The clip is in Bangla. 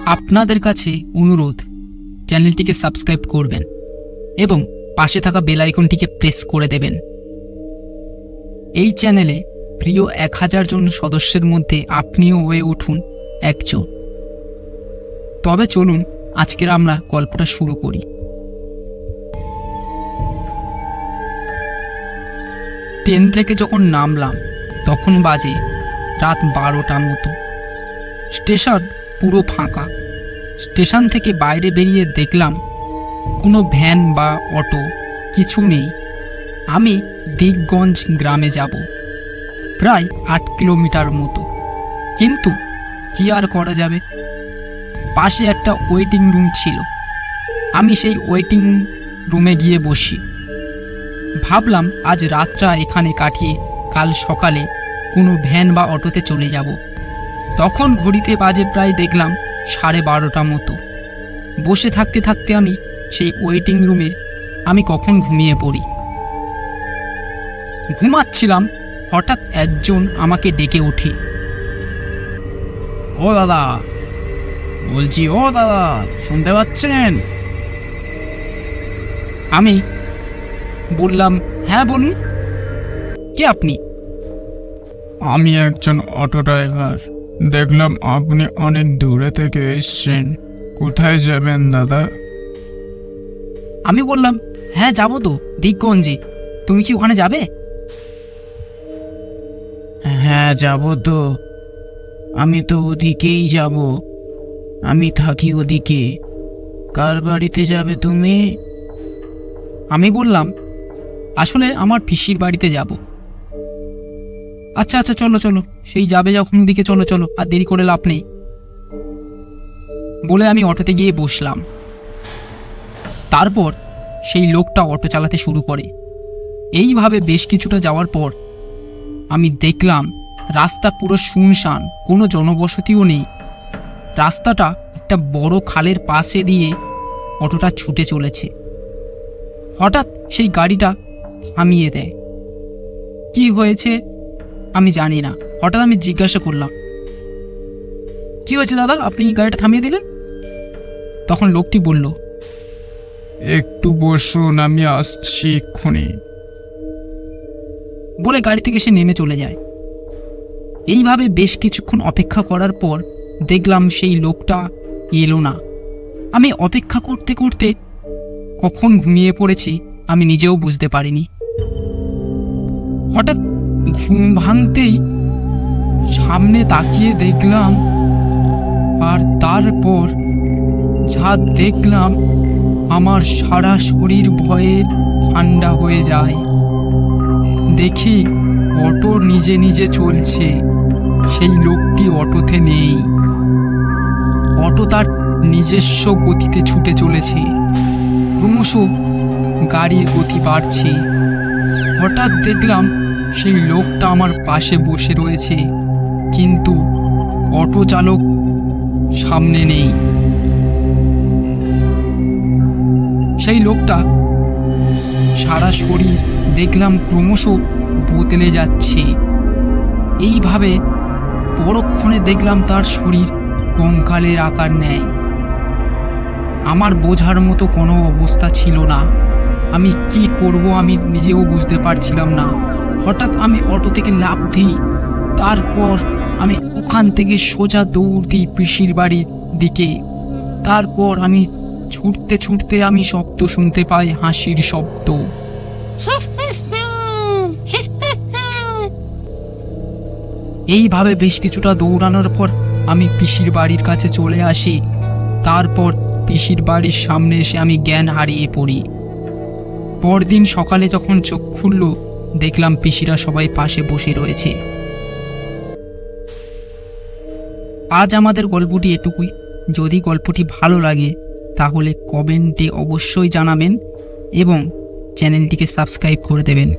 আপনাদের কাছে অনুরোধ, চ্যানেলটিকে সাবস্ক্রাইব করবেন এবং পাশে থাকা বেল আইকনটিকে প্রেস করে দেবেন। এই চ্যানেলে প্রিয় 1000 জন সদস্যের মধ্যে আপনিও হয়ে উঠুন একজন। তবে চলুন আজকের আমরা গল্পটা শুরু করি। ট্রেন থেকে যখন নামলাম তখন বাজে রাত 12টা মতো। স্টেশন পুরো ফাঁকা। স্টেশন থেকে বাইরে বেরিয়ে দেখলাম কোনো ভ্যান বা অটো কিছু নেই। আমি দিকগঞ্জ গ্রামে যাব, প্রায় 8 কিলোমিটার মতো। কিন্তু কি আর করা যাবে, পাশে একটা ওয়েটিং রুম ছিল। আমি সেই ওয়েটিং রুমে গিয়ে বসি। ভাবলাম আজ রাতটা এখানে কাটিয়ে কাল সকালে কোনো ভ্যান বা অটোতে চলে যাব। তখন ঘড়িতে বাজে প্রায় দেখলাম 12:30টা মতো। বসে থাকতে থাকতে আমি সেই ওয়েটিং রুমে আমি কখন ঘুমিয়ে পড়ি। ঘুমাচ্ছিলাম, হঠাৎ একজন আমাকে ডেকে ওঠে। ও দাদা, বলছি ও দাদা, শুনতে পাচ্ছেন? আমি বললাম, হ্যাঁ বলুন, কে আপনি? আমি একজন অটো ড্রাইভার। দেখলাম আপনি অনেক দূরে থেকে এসছেন। কোথায় যাবেন দাদা? আমি বললাম, হ্যাঁ যাবো তো, দিকগঞ্জে। তুমি কি ওখানে যাবে? হ্যাঁ যাব তো, আমি তো ওদিকেই যাব। আমি থাকি ওদিকে। কার বাড়িতে যাবে তুমি? আমি বললাম, আসলে আমার পিসির বাড়িতে যাব। আচ্ছা আচ্ছা, চলো চলো, সেই যাবে যখন দিকে চলো চলো, আর দেরি করে লাভ নেই বলে আমি অটোতে গিয়ে বসলাম। তারপর সেই লোকটা অটো চালাতে শুরু করে। এইভাবে বেশ কিছুটা যাওয়ার পর আমি দেখলাম রাস্তা পুরো শুনশান, কোনো জনবসতিও নেই। রাস্তাটা একটা বড় খালের পাশে দিয়ে অটোটা ছুটে চলেছে। হঠাৎ সেই গাড়িটা থামিয়ে দেয়। কি হয়েছে আমি জানি না। হঠাৎ আমি জিজ্ঞাসা করলাম, কি হয়েছে দাদা, আপনি গাড়িটা থামিয়ে দিলেন? তখন লোকটি বলল, একটু বসুন, আমি আসছি এক্ষুনি। বলে গাড়ি থেকে সে নেমে চলে যায়। এইভাবে বেশ কিছুক্ষণ অপেক্ষা করার পর দেখলাম সেই লোকটা এলো না। আমি অপেক্ষা করতে করতে কখন ঘুমিয়ে পড়েছি আমি নিজেও বুঝতে পারিনি। হঠাৎ ঘুম ভাঙতেই সামনে তাকিয়ে দেখলাম, আর তারপর যা দেখলাম আমার সারা শরীর ভয়ে ঠান্ডা হয়ে যায়। দেখি অটো নিজে নিজে চলছে, সেই লোকটি অটোতে নেই। অটো তার নিজস্ব গতিতে ছুটে চলেছে। ক্রমশ গাড়ির গতি বাড়ছে। হঠাৎ দেখলাম সেই লোকটা আমার পাশে বসে রয়েছে, কিন্তু অটো চালক সামনে নেই। সেই লোকটা সারা শরীর দেখলাম ক্রমশ বদলে যাচ্ছে। এইভাবে পরক্ষণে দেখলাম তার শরীর কঙ্কালের আকার নেয়। আমার বোঝার মতো কোনো অবস্থা ছিল না। আমি কি করব আমি নিজেও বুঝতে পারছিলাম না। হঠাৎ আমি অটো থেকে লাফ দিই। তারপর আমি ওখান থেকে সোজা দৌড় দিই পিসির বাড়ির দিকে। তারপর আমি ছুটতে ছুটতে আমি শব্দ শুনতে পাই, হাসির শব্দ। এইভাবে বেশ কিছুটা দৌড়ানোর পর আমি পিসির বাড়ির কাছে চলে আসি। তারপর পিসির বাড়ির সামনে এসে আমি জ্ঞান হারিয়ে পড়ি। পরদিন সকালে যখন চোখ খুলল দেখলাম পিসিরা সবাই পাশে বসে রয়েছে। আজ আমাদের গল্পটি এটুকুই। যদি গল্পটি ভালো লাগে তাহলে কমেন্টে অবশ্যই জানাবেন এবং চ্যানেলটিকে সাবস্ক্রাইব করে দেবেন।